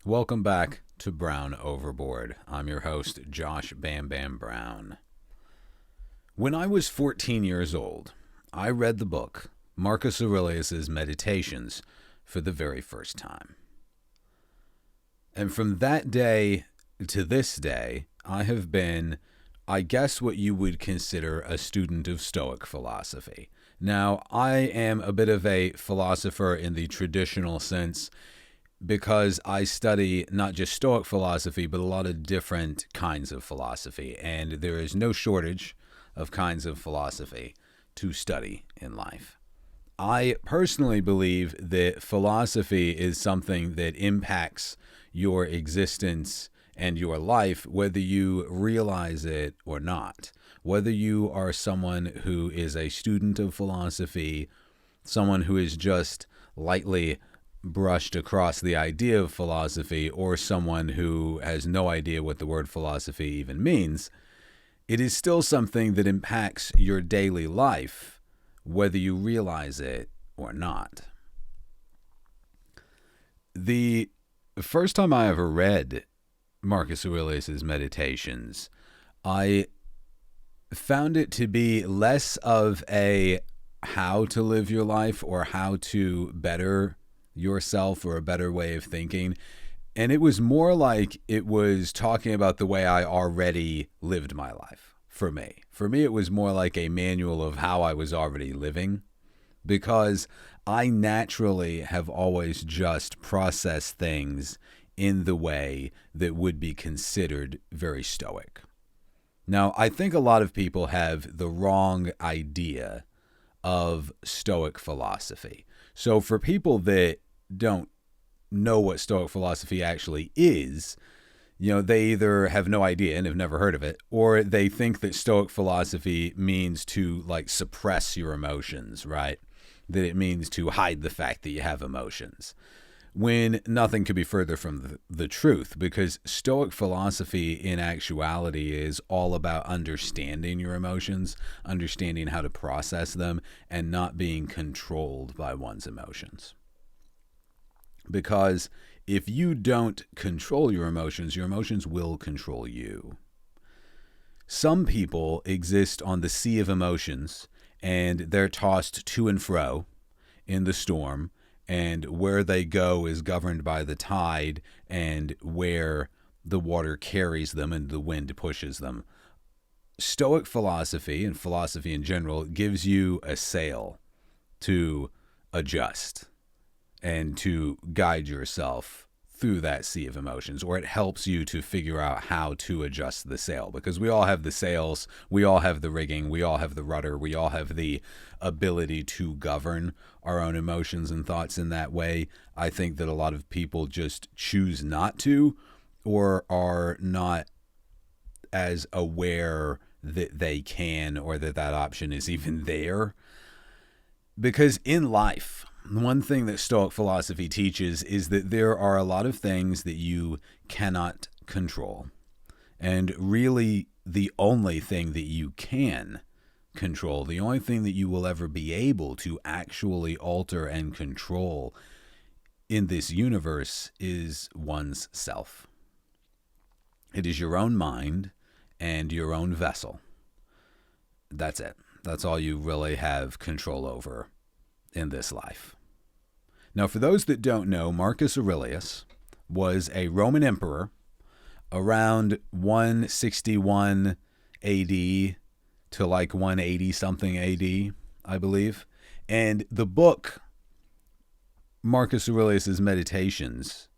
Welcome back to Brown Overboard. I'm your host, Josh Bam Bam Brown. When I was 14 years old, I read the book Marcus Aurelius' Meditations for the very first time. And from that day to this day, I have been, I guess, what you would consider a student of Stoic philosophy. Now, I am a bit of a philosopher in the traditional sense because I study not just Stoic philosophy, but a lot of different kinds of philosophy. And there is no shortage of kinds of philosophy to study in life. I personally believe that philosophy is something that impacts your existence and your life, whether you realize it or not. Whether you are someone who is a student of philosophy, someone who is just lightly brushed across the idea of philosophy, or someone who has no idea what the word philosophy even means, it is still something that impacts your daily life, whether you realize it or not. The first time I ever read Marcus Aurelius' Meditations, I found it to be less of a how to live your life or how to better yourself or a better way of thinking. And it was more like it was talking about the way I already lived my life for me. For me, it was more like a manual of how I was already living, because I naturally have always just processed things in the way that would be considered very Stoic. Now, I think a lot of people have the wrong idea of Stoic philosophy. So for people that don't know what Stoic philosophy actually is, they either have no idea and have never heard of it, or they think that Stoic philosophy means to suppress your emotions, right? That it means to hide the fact that you have emotions, when nothing could be further from the truth, because Stoic philosophy in actuality is all about understanding your emotions, understanding how to process them, and not being controlled by one's emotions. Because if you don't control your emotions will control you. Some people exist on the sea of emotions, and they're tossed to and fro in the storm, and where they go is governed by the tide and where the water carries them and the wind pushes them. Stoic philosophy, and philosophy in general, gives you a sail to adjust and to guide yourself through that sea of emotions, or it helps you to figure out how to adjust the sail, because we all have the sails, we all have the rigging, we all have the rudder, we all have the ability to govern our own emotions and thoughts in that way. I think that a lot of people just choose not to, or are not as aware that they can, or that option is even there. Because in life, one thing that Stoic philosophy teaches is that there are a lot of things that you cannot control. And really, the only thing that you can control, the only thing that you will ever be able to actually alter and control in this universe is one's self. It is your own mind and your own vessel. That's it. That's all you really have control over in this life. Now, for those that don't know, Marcus Aurelius was a Roman emperor around 161 AD to 180 something AD, I believe. And the book, Marcus Aurelius' Meditations,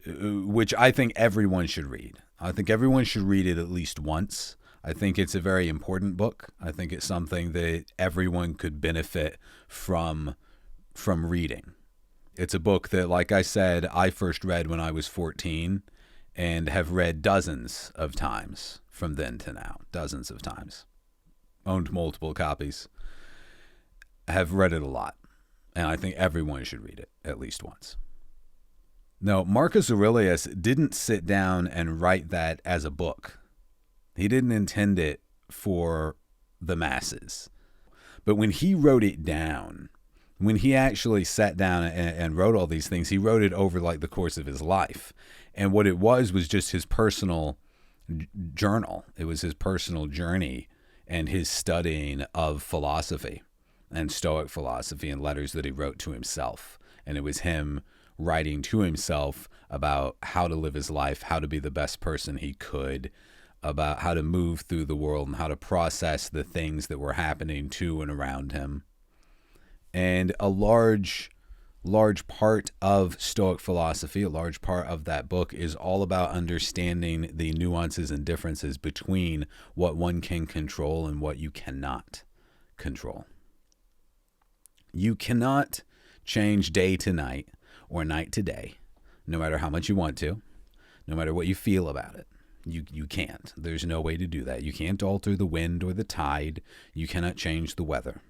which I think everyone should read. I think everyone should read it at least once. I think it's a very important book. I think it's something that everyone could benefit from reading. It's a book that, like I said, I first read when I was 14 and have read dozens of times from then to now. Dozens of times. Owned multiple copies. Have read it a lot. And I think everyone should read it at least once. No, Marcus Aurelius didn't sit down and write that as a book. He didn't intend it for the masses. But when he wrote it down, when he actually sat down and wrote all these things, he wrote it over like the course of his life. And what it was just his personal journal. It was his personal journey and his studying of philosophy and Stoic philosophy and letters that he wrote to himself. And it was him writing to himself about how to live his life, how to be the best person he could, about how to move through the world and how to process the things that were happening to and around him. And a large part of Stoic philosophy, a large part of that book is all about understanding the nuances and differences between what one can control and what you cannot control. You cannot change day to night or night to day, no matter how much you want to, no matter what you feel about it. You can't. There's no way to do that. You can't alter the wind or the tide. You cannot change the weather.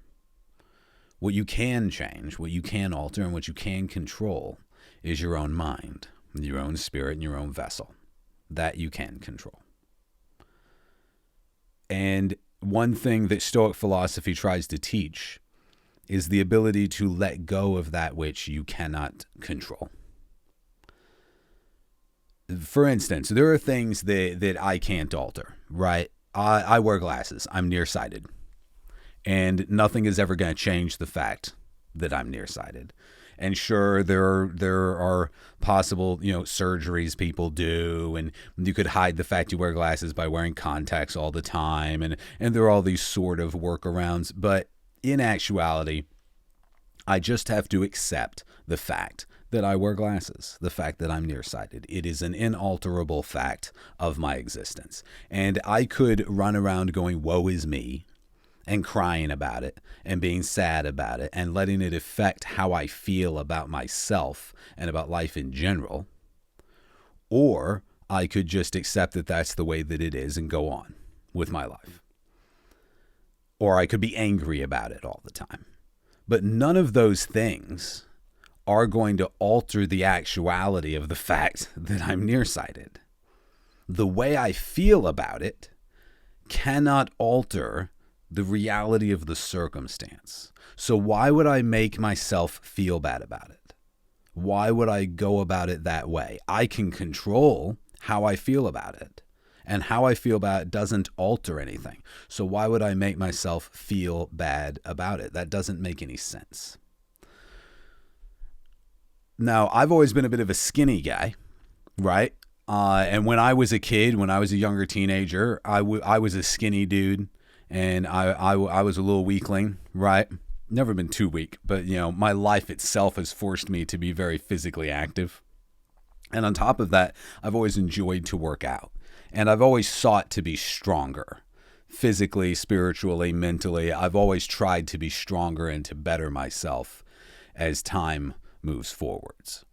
What you can change, what you can alter, and what you can control is your own mind, your own spirit, and your own vessel. That you can control. And one thing that Stoic philosophy tries to teach is the ability to let go of that which you cannot control. For instance, there are things that I can't alter, right? I wear glasses. I'm nearsighted. And nothing is ever going to change the fact that I'm nearsighted. And sure, there are possible, surgeries people do, and you could hide the fact you wear glasses by wearing contacts all the time, and there are all these sort of workarounds. But in actuality, I just have to accept the fact that I wear glasses, the fact that I'm nearsighted. It is an inalterable fact of my existence. And I could run around going, woe is me, and crying about it and being sad about it and letting it affect how I feel about myself and about life in general. Or I could just accept that that's the way that it is and go on with my life. Or I could be angry about it all the time. But none of those things are going to alter the actuality of the fact that I'm nearsighted. The way I feel about it cannot alter the reality of the circumstance. So why would I make myself feel bad about it? Why would I go about it that way? I can control how I feel about it. And how I feel about it doesn't alter anything. So why would I make myself feel bad about it? That doesn't make any sense. Now, I've always been a bit of a skinny guy, right? And when I was a kid, when I was a younger teenager, I was a skinny dude, and I was a little weakling, right? Never been too weak, but my life itself has forced me to be very physically active. And on top of that, I've always enjoyed to work out. And I've always sought to be stronger, physically, spiritually, mentally. I've always tried to be stronger and to better myself as time moves forwards.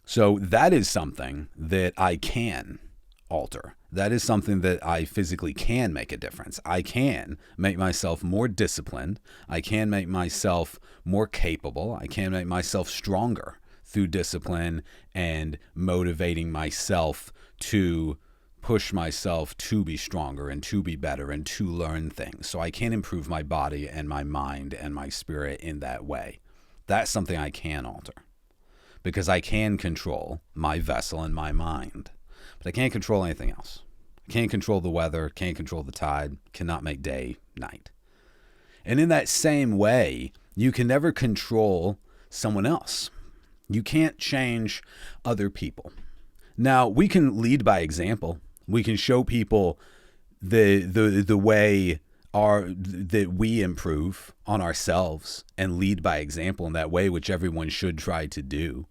So that is something that I can alter. That is something that I physically can make a difference. I can make myself more disciplined. I can make myself more capable. I can make myself stronger through discipline and motivating myself to push myself to be stronger and to be better and to learn things. So I can improve my body and my mind and my spirit in that way. That's something I can alter because I can control my vessel and my mind, but I can't control anything else. I can't control the weather, can't control the tide, cannot make day, night. And in that same way, you can never control someone else. You can't change other people. Now, we can lead by example. We can show people the way that we improve on ourselves and lead by example in that way, which everyone should try to do.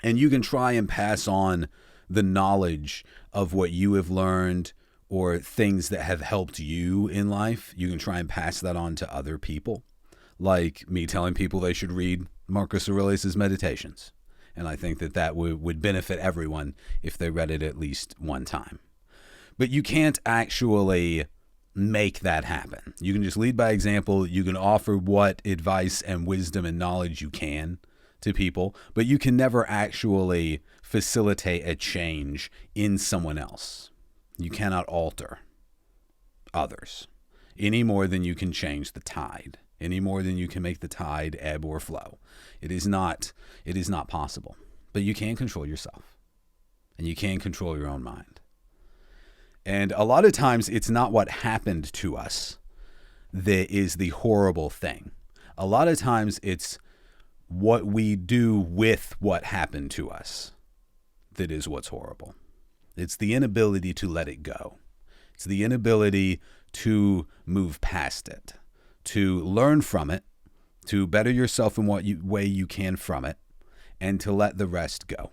And you can try and pass on the knowledge of what you have learned or things that have helped you in life. You can try and pass that on to other people, like me telling people they should read Marcus Aurelius' Meditations. And I think that would benefit everyone if they read it at least one time. But you can't actually make that happen. You can just lead by example. You can offer what advice and wisdom and knowledge you can to people, but you can never actually facilitate a change in someone else. You cannot alter others any more than you can change the tide any more than you can make the tide ebb or flow. It is not possible. But you can control yourself, and you can control your own mind. And a lot of times it's not what happened to us that is the horrible thing. A lot of times it's what we do with what happened to us that is what's horrible. It's the inability to let it go. It's the inability to move past it, to learn from it, to better yourself in what way you can from it, and to let the rest go.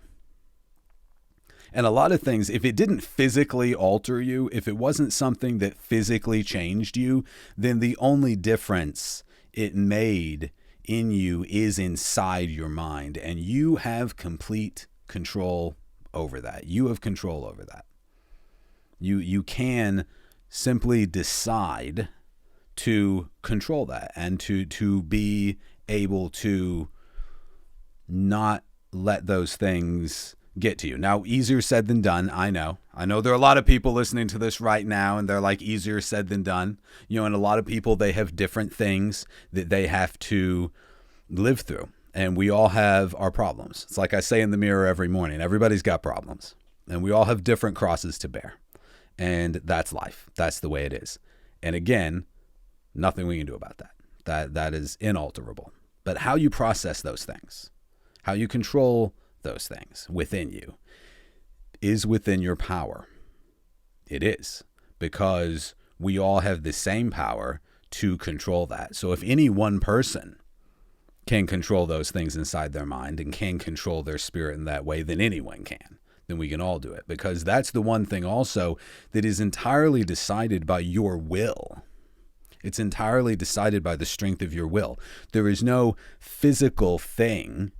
And a lot of things, if it didn't physically alter you, if it wasn't something that physically changed you, then the only difference it made in you is inside your mind. And you have complete control over that. You have control over that. You can simply decide to control that and to be able to not let those things get to you. Now, easier said than done. I know there are a lot of people listening to this right now and they're like, easier said than done. And a lot of people, they have different things that they have to live through. And we all have our problems. It's like I say in the mirror every morning, everybody's got problems and we all have different crosses to bear. And that's life. That's the way it is. And again, nothing we can do about that. That is inalterable. But how you process those things, how you control those things within you is within your power. It is, because we all have the same power to control that. So if any one person can control those things inside their mind and can control their spirit in that way, then anyone can. Then we can all do it, because that's the one thing also that is entirely decided by your will. It's entirely decided by the strength of your will. There is no physical thing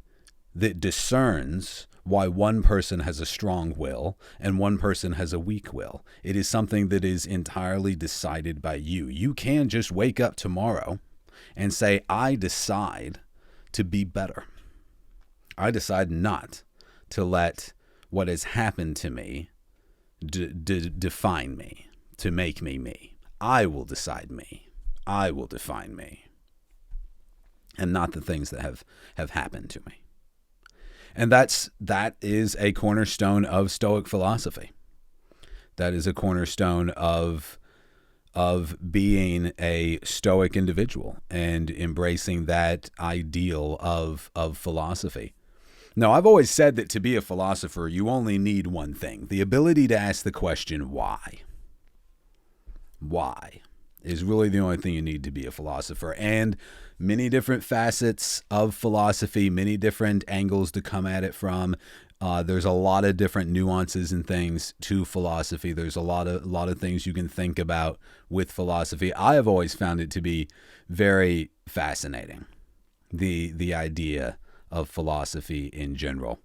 that discerns why one person has a strong will and one person has a weak will. It is something that is entirely decided by you. You can just wake up tomorrow and say, I decide to be better. I decide not to let what has happened to me define me, to make me me. I will decide me. I will define me, and not the things that have happened to me. And that is a cornerstone of Stoic philosophy. That is a cornerstone of being a Stoic individual and embracing that ideal of philosophy. Now, I've always said that to be a philosopher, you only need one thing: the ability to ask the question, why? Why is really the only thing you need to be a philosopher. And many different facets of philosophy, many different angles to come at it from. There's a lot of different nuances and things to philosophy. There's a lot of things you can think about with philosophy. I have always found it to be very fascinating, the idea of philosophy in general.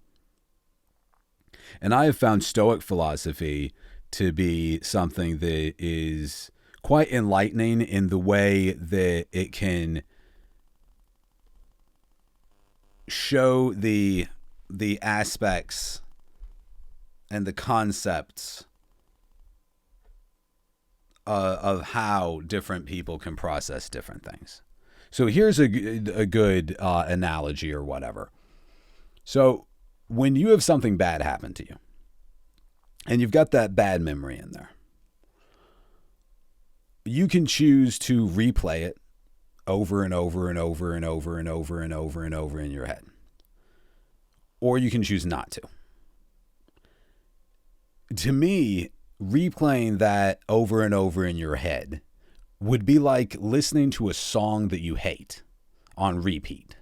And I have found Stoic philosophy to be something that is quite enlightening in the way that it can show the aspects and the concepts of how different people can process different things. So here's a good analogy or whatever. So when you have something bad happen to you, and you've got that bad memory in there, you can choose to replay it over and over and over and over and over and over and over in your head. Or you can choose not to. To me, replaying that over and over in your head would be like listening to a song that you hate on repeat.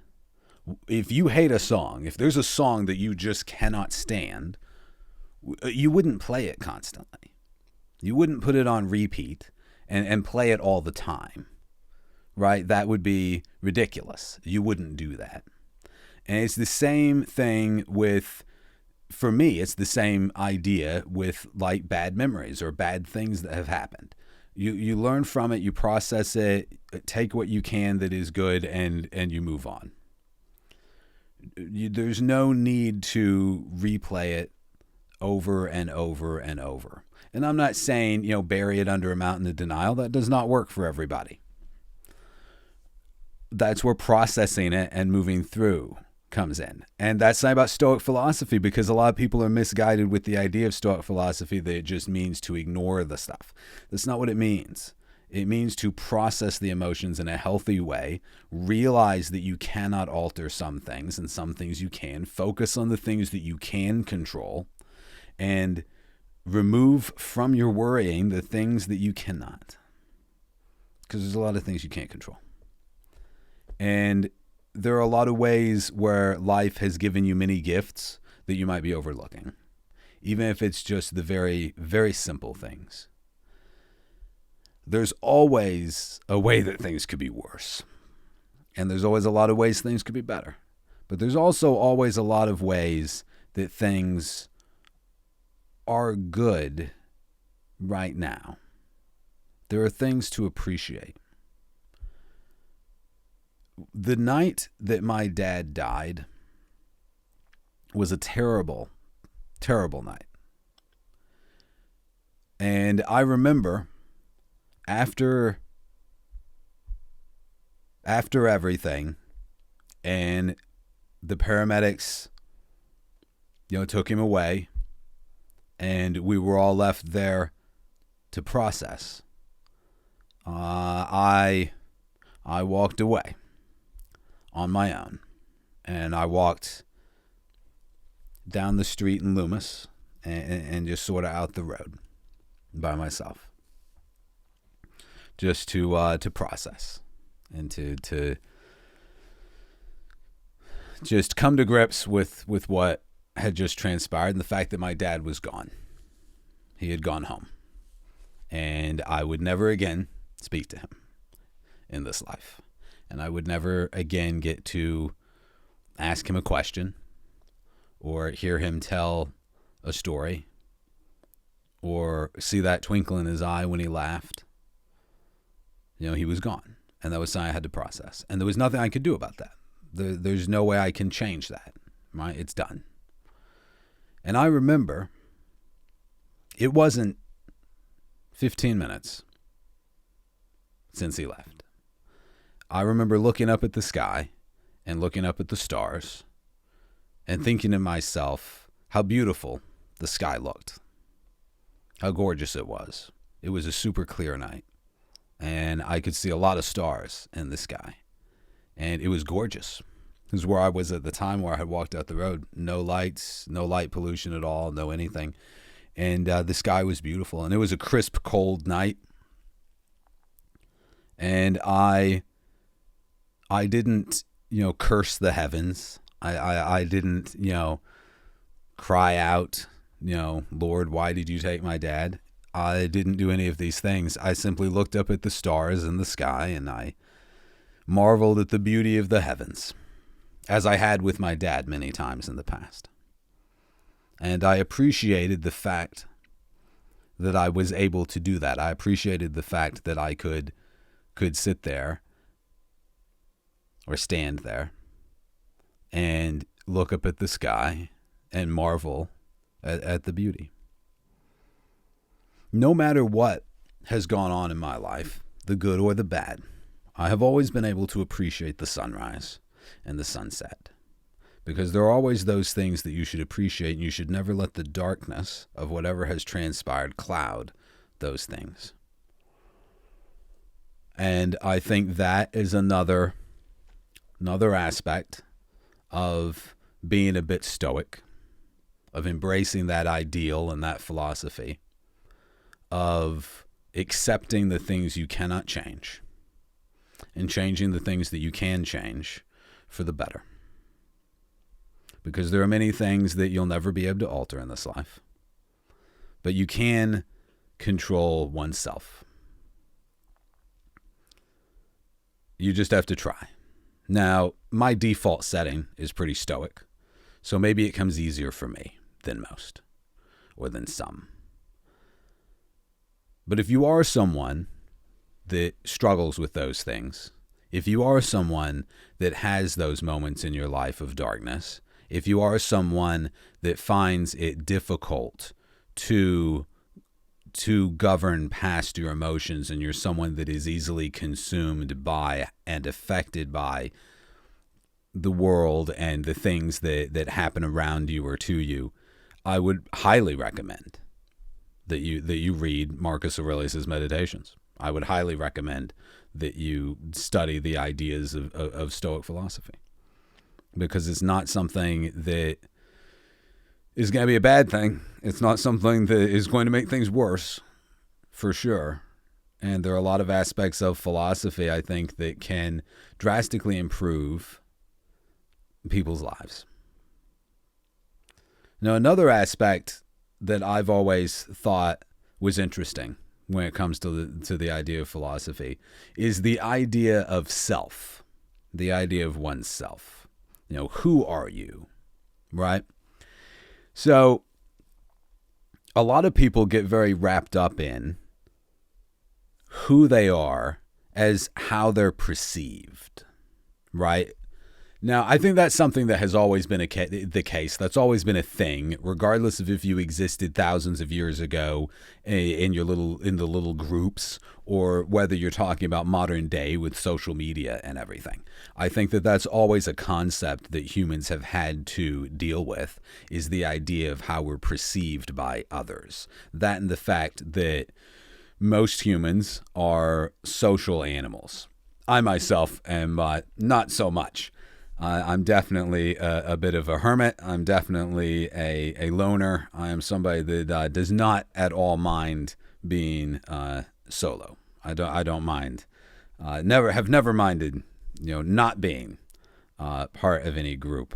If you hate a song, if there's a song that you just cannot stand, you wouldn't play it constantly. You wouldn't put it on repeat and play it all the time, right? That would be ridiculous. You wouldn't do that. And it's the same thing with, for me, it's the same idea with like bad memories or bad things that have happened. You learn from it, you process it, take what you can that is good, and you move on. There's no need to replay it over and over and over. And I'm not saying, bury it under a mountain of denial. That does not work for everybody. that's where processing it and moving through comes in. And that's not about Stoic philosophy, because a lot of people are misguided with the idea of Stoic philosophy that it just means to ignore the stuff. That's not what it means. It means to process the emotions in a healthy way, realize that you cannot alter some things and some things you can, focus on the things that you can control, and remove from your worrying the things that you cannot. Because there's a lot of things you can't control. And there are a lot of ways where life has given you many gifts that you might be overlooking, even if it's just the very, very simple things. There's always a way that things could be worse. And there's always a lot of ways things could be better. But there's also always a lot of ways that things are good right now. There are things to appreciate. The night that my dad died was a terrible, terrible night. And I remember after everything, and the paramedics, took him away, and we were all left there to process. I walked away on my own, and I walked down the street in Loomis and just sort of out the road by myself, just to process and to just come to grips with what had just transpired, and the fact that my dad was gone. He had gone home, and I would never again speak to him in this life, and I would never again get to ask him a question or hear him tell a story or see that twinkle in his eye when he laughed. He was gone, and that was something I had to process, and there was nothing I could do about that. There's no way I can change that, right? It's done. And I remember it wasn't 15 minutes since he left. I remember looking up at the sky and looking up at the stars and thinking to myself how beautiful the sky looked, how gorgeous it was. It was a super clear night, and I could see a lot of stars in the sky, and it was gorgeous. This is where I was at the time, where I had walked out the road. No lights, no light pollution at all, no anything. And the sky was beautiful, and it was a crisp, cold night. And I didn't, curse the heavens. I didn't, cry out, Lord, why did you take my dad? I didn't do any of these things. I simply looked up at the stars in the sky, and I marveled at the beauty of the heavens, as I had with my dad many times in the past. And I appreciated the fact that I was able to do that. I appreciated the fact that I could sit there or stand there and look up at the sky and marvel at the beauty. No matter what has gone on in my life, the good or the bad, I have always been able to appreciate the sunrise and the sunset, because there are always those things that you should appreciate, and you should never let the darkness of whatever has transpired cloud those things. And I think that is another aspect of being a bit stoic, of embracing that ideal and that philosophy, of accepting the things you cannot change and changing the things that you can change for the better. Because there are many things that you'll never be able to alter in this life, but you can control oneself. You just have to try. Now, my default setting is pretty stoic, so maybe it comes easier for me than most, or than some. But if you are someone that struggles with those things, if you are someone that has those moments in your life of darkness, if you are someone that finds it difficult to to govern past your emotions, and you're someone that is easily consumed by and affected by the world and the things that happen around you or to you, I would highly recommend that you read Marcus Aurelius's Meditations. I would highly recommend that you study the ideas of Stoic philosophy, because it's not something that is going to be a bad thing. It's not something that is going to make things worse, for sure. And there are a lot of aspects of philosophy, I think, that can drastically improve people's lives. Now, another aspect that I've always thought was interesting when it comes to the idea of philosophy is the idea of self, the idea of oneself. Who are you, right? So a lot of people get very wrapped up in who they are as how they're perceived, right? Now, I think that's something that has always been the case. That's always been a thing, regardless of if you existed thousands of years ago in the little groups, or whether you're talking about modern day with social media and everything. I think that that's always a concept that humans have had to deal with, is the idea of how we're perceived by others. That and the fact that most humans are social animals. I myself am not so much. I'm definitely a bit of a hermit. I'm definitely a loner. I am somebody that does not at all mind being solo. I don't mind. Never minded, not being part of any group.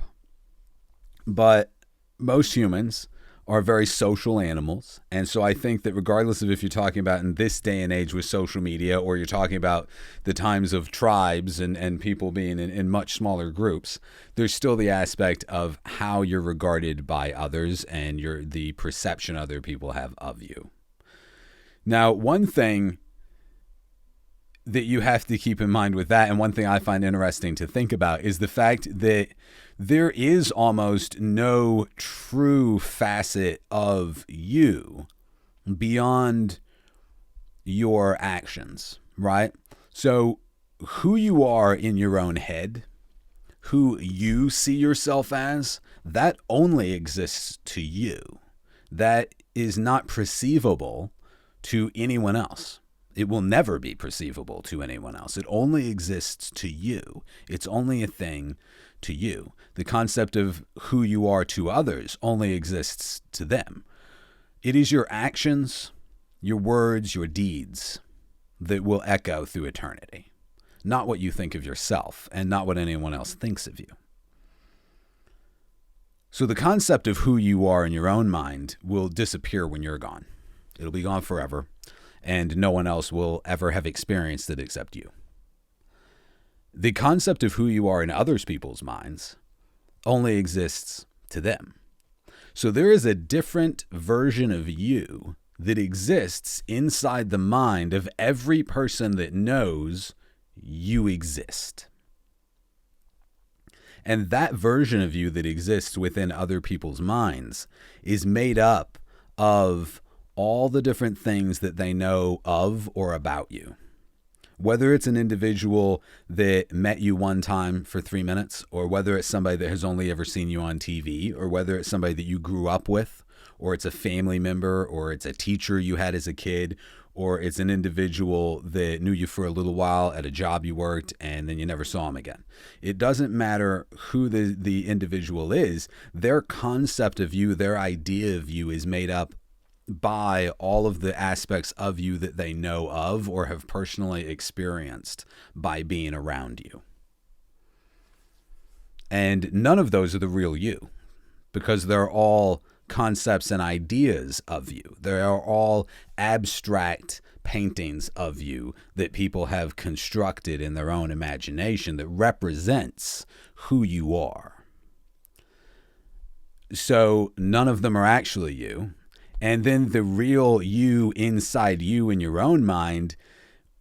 But most humans are very social animals. And so I think that regardless of if you're talking about in this day and age with social media, or you're talking about the times of tribes and people being in much smaller groups, there's still the aspect of how you're regarded by others and the perception other people have of you. Now, one thing that you have to keep in mind with that, and one thing I find interesting to think about, is the fact that there is almost no true facet of you beyond your actions, right? So who you are in your own head, who you see yourself as, that only exists to you. That is not perceivable to anyone else. It will never be perceivable to anyone else. It only exists to you. It's only a thing to you. The concept of who you are to others only exists to them. It is your actions, your words, your deeds that will echo through eternity, not what you think of yourself and not what anyone else thinks of you. So the concept of who you are in your own mind will disappear when you're gone. It'll be gone forever, and no one else will ever have experienced it except you. The concept of who you are in others people's minds only exists to them. So there is a different version of you that exists inside the mind of every person that knows you exist. And that version of you that exists within other people's minds is made up of all the different things that they know of or about you. Whether it's an individual that met you one time for 3 minutes, or whether it's somebody that has only ever seen you on TV, or whether it's somebody that you grew up with, or it's a family member, or it's a teacher you had as a kid, or it's an individual that knew you for a little while at a job you worked and then you never saw him again. It doesn't matter who the individual is. Their concept of you, their idea of you is made up by all of the aspects of you that they know of or have personally experienced by being around you. And none of those are the real you, because they're all concepts and ideas of you. They are all abstract paintings of you that people have constructed in their own imagination that represents who you are. So none of them are actually you. And then the real you inside you in your own mind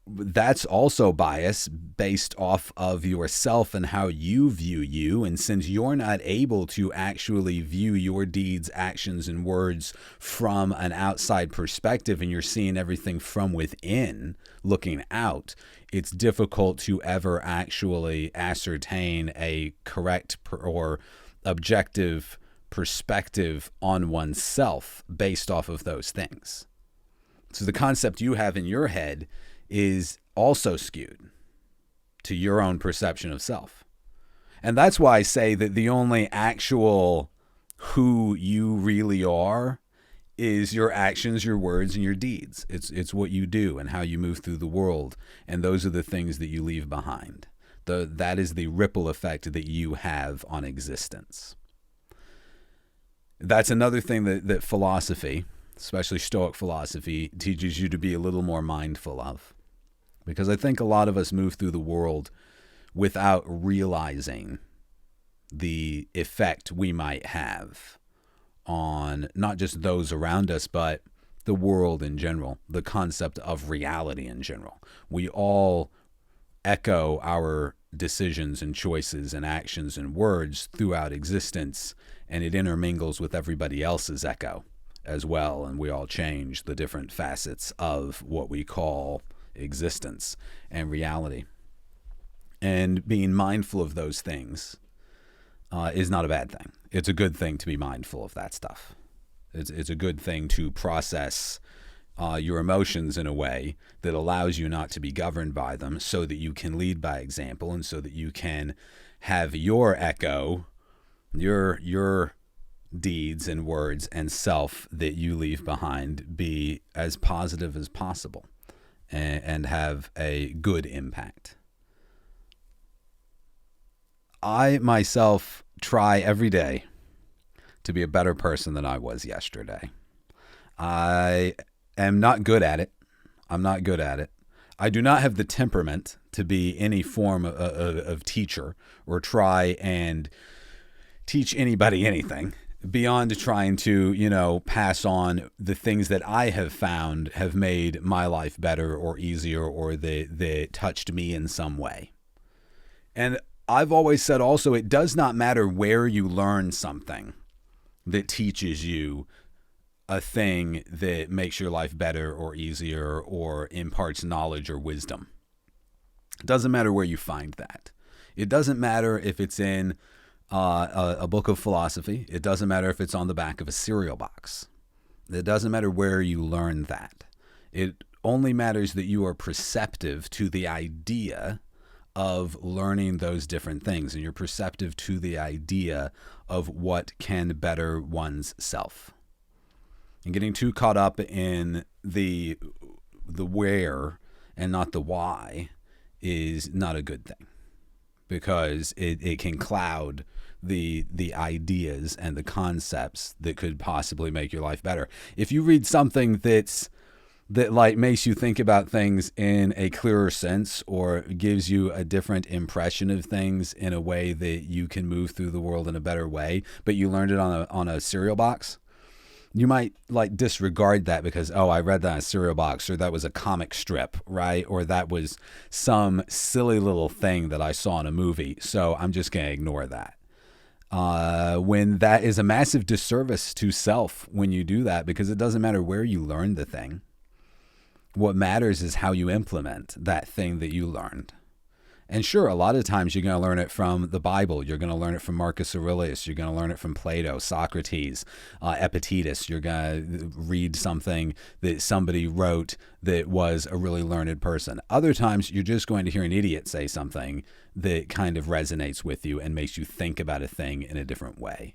that's also bias based off of yourself and how you view you. And since you're not able to actually view your deeds, actions, and words from an outside perspective, and you're seeing everything from within, looking out, it's difficult to ever actually ascertain a correct or objective perspective on oneself based off of those things. So the concept you have in your head is also skewed to your own perception of self. And that's why I say that the only actual who you really are is your actions, your words, and your deeds. It's what you do and how you move through the world. And those are the things that you leave behind. That is the ripple effect that you have on existence. That's another thing that philosophy, especially Stoic philosophy, teaches you to be a little more mindful of. Because I think a lot of us move through the world without realizing the effect we might have on not just those around us, but the world in general, the concept of reality in general. We all echo our decisions and choices and actions and words throughout existence, and it intermingles with everybody else's echo as well, and we all change the different facets of what we call existence and reality. And being mindful of those things is not a bad thing. It's a good thing to be mindful of that stuff. It's a good thing to process your emotions in a way that allows you not to be governed by them, so that you can lead by example, and so that you can have your echo, your deeds and words and self that you leave behind be as positive as possible and have a good impact. I myself try every day to be a better person than I was yesterday. I am not good at it. I'm not good at it. I do not have the temperament to be any form of teacher or try and teach anybody anything beyond trying to, pass on the things that I have found have made my life better or easier, or that touched me in some way. And I've always said also, it does not matter where you learn something that teaches you a thing that makes your life better or easier or imparts knowledge or wisdom. It doesn't matter where you find that. It doesn't matter if it's in a book of philosophy. It doesn't matter if it's on the back of a cereal box. It doesn't matter where you learn that. It only matters that you are perceptive to the idea of learning those different things, and you're perceptive to the idea of what can better one's self. And getting too caught up in the where and not the why is not a good thing, because it can cloud the ideas and the concepts that could possibly make your life better. If you read something that makes you think about things in a clearer sense, or gives you a different impression of things in a way that you can move through the world in a better way, but you learned it on a cereal box, you might disregard that because, I read that on a cereal box, or that was a comic strip, right? Or that was some silly little thing that I saw in a movie, so I'm just going to ignore that. When that is a massive disservice to self when you do that, because it doesn't matter where you learned the thing. What matters is how you implement that thing that you learned. And sure, a lot of times you're going to learn it from the Bible. You're going to learn it from Marcus Aurelius. You're going to learn it from Plato, Socrates, Epictetus. You're going to read something that somebody wrote that was a really learned person. Other times you're just going to hear an idiot say something that kind of resonates with you and makes you think about a thing in a different way.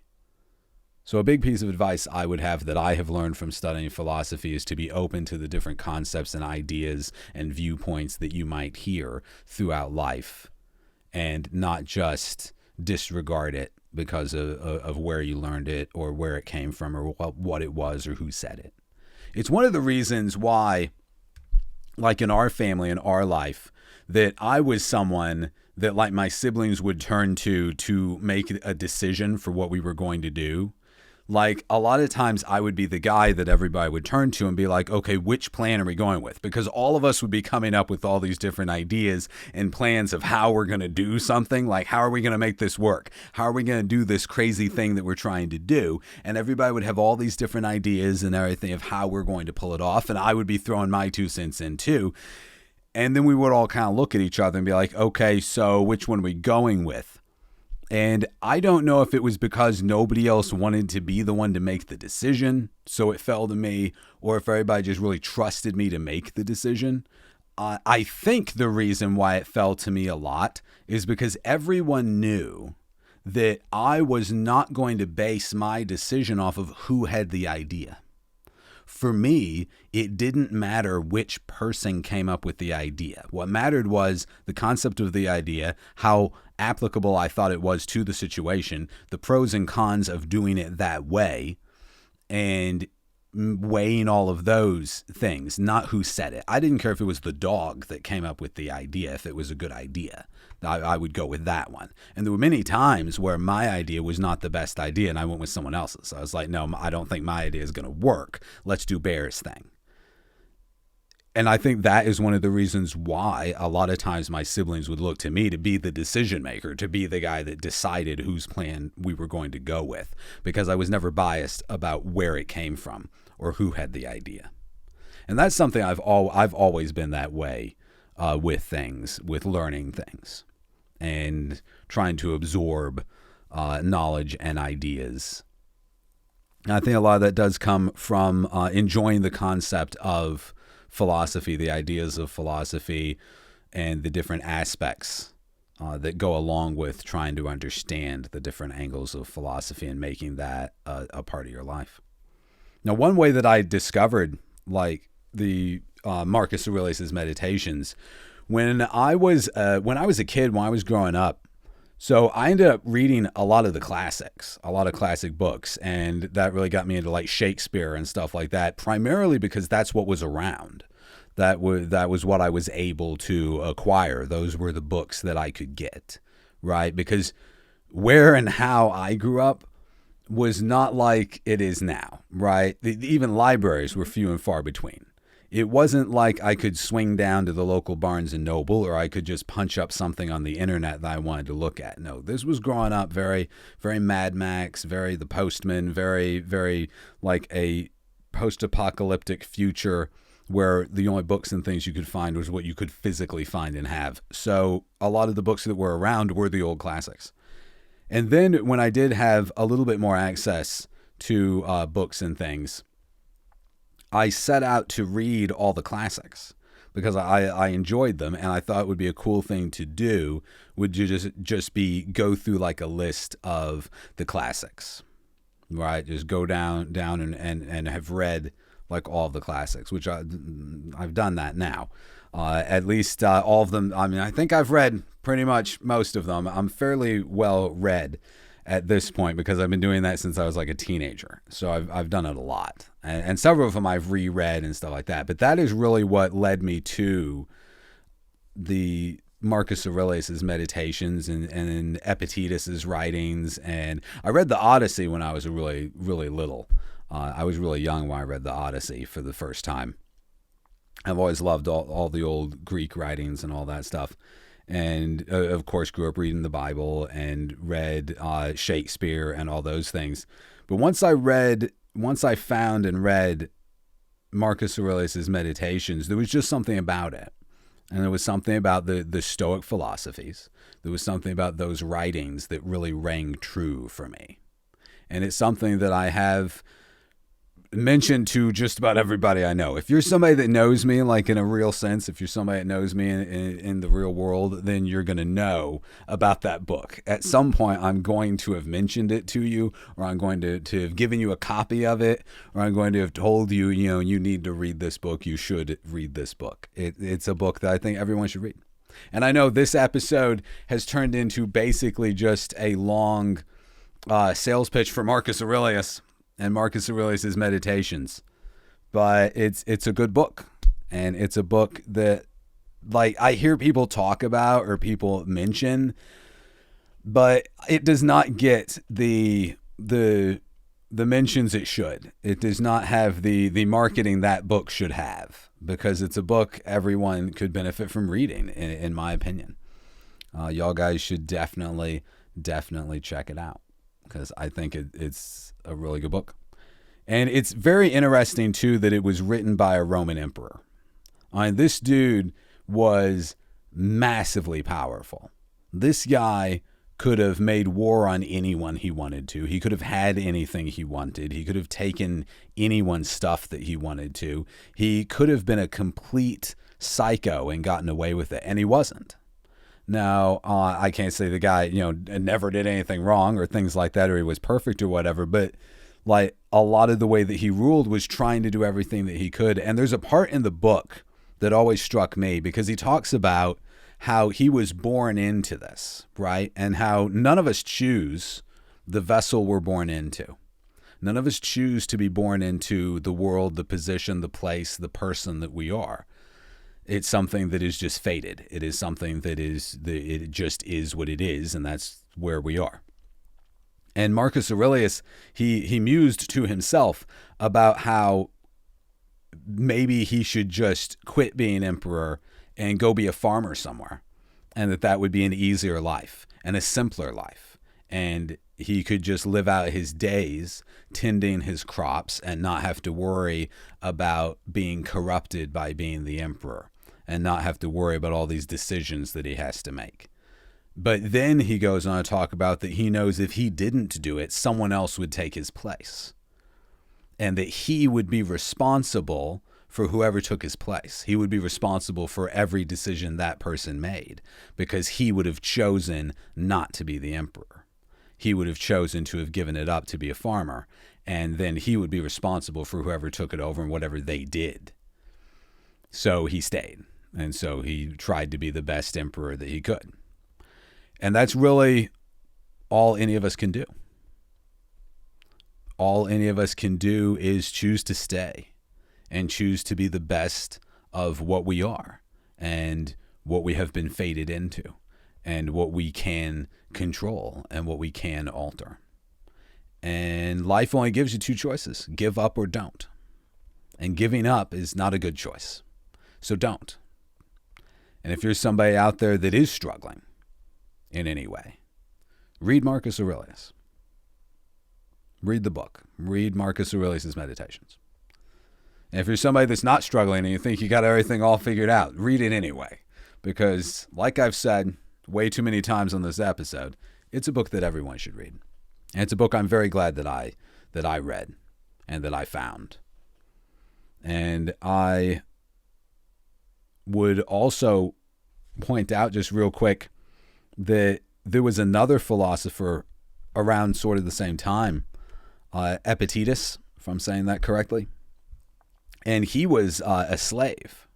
So a big piece of advice I would have that I have learned from studying philosophy is to be open to the different concepts and ideas and viewpoints that you might hear throughout life, and not just disregard it because of where you learned it or where it came from or what it was or who said it. It's one of the reasons why, like in our family, in our life, that I was someone that my siblings would turn to make a decision for what we were going to do. Like, a lot of times I would be the guy that everybody would turn to and be like, okay, which plan are we going with? Because all of us would be coming up with all these different ideas and plans of how we're going to do something. Like, how are we going to make this work? How are we going to do this crazy thing that we're trying to do? And everybody would have all these different ideas and everything of how we're going to pull it off. And I would be throwing my 2 cents in too. And then we would all kind of look at each other and be like, okay, so which one are we going with? And I don't know if it was because nobody else wanted to be the one to make the decision, so it fell to me, or if everybody just really trusted me to make the decision. I think the reason why it fell to me a lot is because everyone knew that I was not going to base my decision off of who had the idea. For me, it didn't matter which person came up with the idea. What mattered was the concept of the idea, how applicable I thought it was to the situation, the pros and cons of doing it that way, and weighing all of those things, not who said it. I didn't care if it was the dog that came up with the idea. If it was a good idea, I would go with that one. And there were many times where my idea was not the best idea and I went with someone else's. I was like, no, I don't think my idea is going to work. Let's do Bear's thing. And I think that is one of the reasons why a lot of times my siblings would look to me to be the decision maker, to be the guy that decided whose plan we were going to go with, because I was never biased about where it came from or who had the idea. And that's something I've always been that way with things, with learning things and trying to absorb knowledge and ideas. And I think a lot of that does come from enjoying the concept of philosophy, the ideas of philosophy, and the different aspects that go along with trying to understand the different angles of philosophy and making that a part of your life. Now, one way that I discovered like the Marcus Aurelius' meditations, when I was a kid, when I was growing up, so I ended up reading a lot of the classics, a lot of classic books, and that really got me into like Shakespeare and stuff like that, primarily because that's what was around. That was what I was able to acquire. Those were the books that I could get, right? Because where and how I grew up was not like it is now, right? Even libraries were few and far between. It wasn't like I could swing down to the local Barnes and Noble or I could just punch up something on the internet that I wanted to look at. No, this was growing up very, very Mad Max, very The Postman, very, very like a post-apocalyptic future where the only books and things you could find was what you could physically find and have. So a lot of the books that were around were the old classics. And then when I did have a little bit more access to books and things, I set out to read all the classics because I enjoyed them, and I thought it would be a cool thing to do would just be go through like a list of the classics, right? Just go down and have read like all of the classics, which I've done that now. At least all of them. I mean, I think I've read pretty much most of them. I'm fairly well read at this point because I've been doing that since I was like a teenager. So I've done it a lot. And several of them I've reread and stuff like that. But that is really what led me to the Marcus Aurelius' meditations and Epictetus' writings. And I read the Odyssey when I was really, really little. I was really young when I read the Odyssey for the first time. I've always loved all the old Greek writings and all that stuff. And of course, grew up reading the Bible and read Shakespeare and all those things. But once I found and read Marcus Aurelius' meditations, there was just something about it. And there was something about the Stoic philosophies. There was something about those writings that really rang true for me. And it's something that I have mentioned to just about everybody I know. If you're somebody that knows me, like in a real sense, if you're somebody that knows me in the real world, then you're going to know about that book. At some point, I'm going to have mentioned it to you, or I'm going to have given you a copy of it, or I'm going to have told you, you need to read this book. You should read this book. It's a book that I think everyone should read. And I know this episode has turned into basically just a long sales pitch for Marcus Aurelius and Marcus Aurelius' meditations, but it's a good book, and it's a book that like I hear people talk about or people mention, but it does not get the the mentions it should. It does not have the marketing that book should have, because it's a book everyone could benefit from reading, in my opinion. Y'all guys should definitely check it out, because I think it's a really good book. And it's very interesting, too, that it was written by a Roman emperor. This dude was massively powerful. This guy could have made war on anyone he wanted to. He could have had anything he wanted. He could have taken anyone's stuff that he wanted to. He could have been a complete psycho and gotten away with it, and he wasn't. Now, I can't say the guy, never did anything wrong or things like that, or he was perfect or whatever, but like a lot of the way that he ruled was trying to do everything that he could. And there's a part in the book that always struck me, because he talks about how he was born into this, right? And how none of us choose the vessel we're born into. None of us choose to be born into the world, the position, the place, the person that we are. It's something that is just fated. It is something that it just is what it is, and that's where we are. And Marcus Aurelius, he mused to himself about how maybe he should just quit being emperor and go be a farmer somewhere, and that would be an easier life and a simpler life. And he could just live out his days tending his crops and not have to worry about being corrupted by being the emperor, and not have to worry about all these decisions that he has to make. But then he goes on to talk about that he knows if he didn't do it, someone else would take his place, and that he would be responsible for whoever took his place. He would be responsible for every decision that person made, because he would have chosen not to be the emperor. He would have chosen to have given it up to be a farmer, and then he would be responsible for whoever took it over and whatever they did. So he stayed, and so he tried to be the best emperor that he could. And that's really all any of us can do. All any of us can do is choose to stay and choose to be the best of what we are and what we have been fated into and what we can control and what we can alter. And life only gives you two choices: give up or don't. And giving up is not a good choice. So don't. And if you're somebody out there that is struggling in any way, read Marcus Aurelius. Read the book. Read Marcus Aurelius' Meditations. And if you're somebody that's not struggling and you think you got everything all figured out, read it anyway. Because, like I've said way too many times on this episode, it's a book that everyone should read. And it's a book I'm very glad that I read and that I found. And I would also point out just real quick that there was another philosopher around sort of the same time, Epictetus, if I'm saying that correctly. And he was a slave.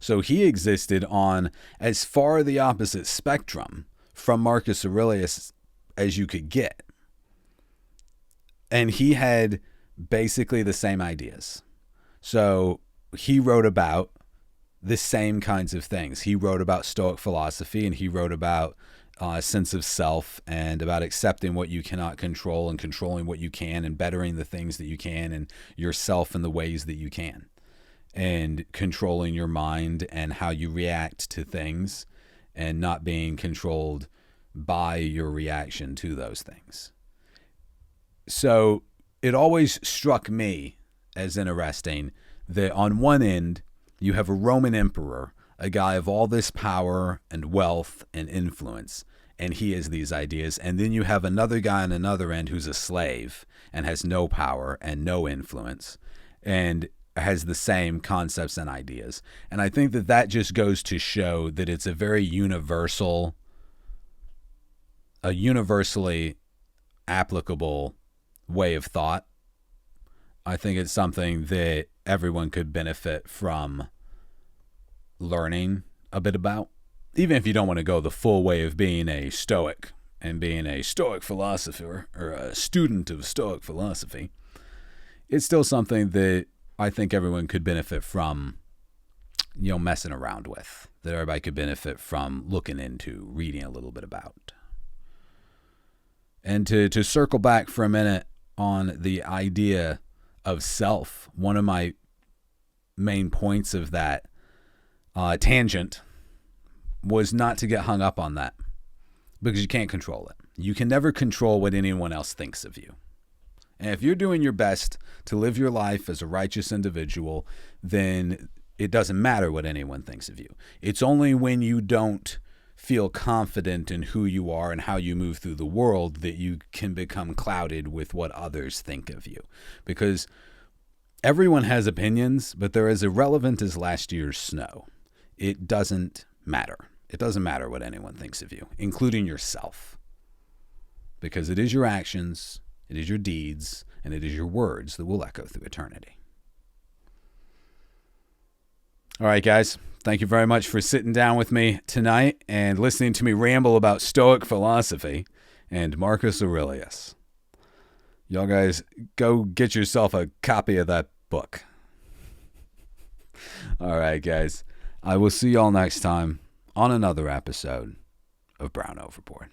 So he existed on as far the opposite spectrum from Marcus Aurelius as you could get. And he had basically the same ideas. So he wrote about the same kinds of things. He wrote about Stoic philosophy, and he wrote about a sense of self and about accepting what you cannot control and controlling what you can and bettering the things that you can and yourself in the ways that you can, and controlling your mind and how you react to things and not being controlled by your reaction to those things. So it always struck me as interesting that on one end you have a Roman emperor, a guy of all this power and wealth and influence, and he has these ideas. And then you have another guy on another end who's a slave and has no power and no influence and has the same concepts and ideas. And I think that just goes to show that it's a very universally applicable way of thought. I think it's something that everyone could benefit from learning a bit about, even if you don't want to go the full way of being a Stoic and being a Stoic philosopher or a student of Stoic philosophy. It's still something that I think everyone could benefit from, messing around with, that everybody could benefit from looking into, reading a little bit about. And to circle back for a minute on the idea of self, one of my main points of that tangent was not to get hung up on that, because you can't control it. You can never control what anyone else thinks of you. And if you're doing your best to live your life as a righteous individual, then it doesn't matter what anyone thinks of you. It's only when you don't feel confident in who you are and how you move through the world that you can become clouded with what others think of you. Because everyone has opinions, but they're as irrelevant as last year's snow. It doesn't matter. It doesn't matter what anyone thinks of you, including yourself. Because it is your actions, it is your deeds, and it is your words that will echo through eternity. All right, guys. Thank you very much for sitting down with me tonight and listening to me ramble about Stoic philosophy and Marcus Aurelius. Y'all guys, go get yourself a copy of that book. All right, guys. I will see y'all next time on another episode of Brown Overboard.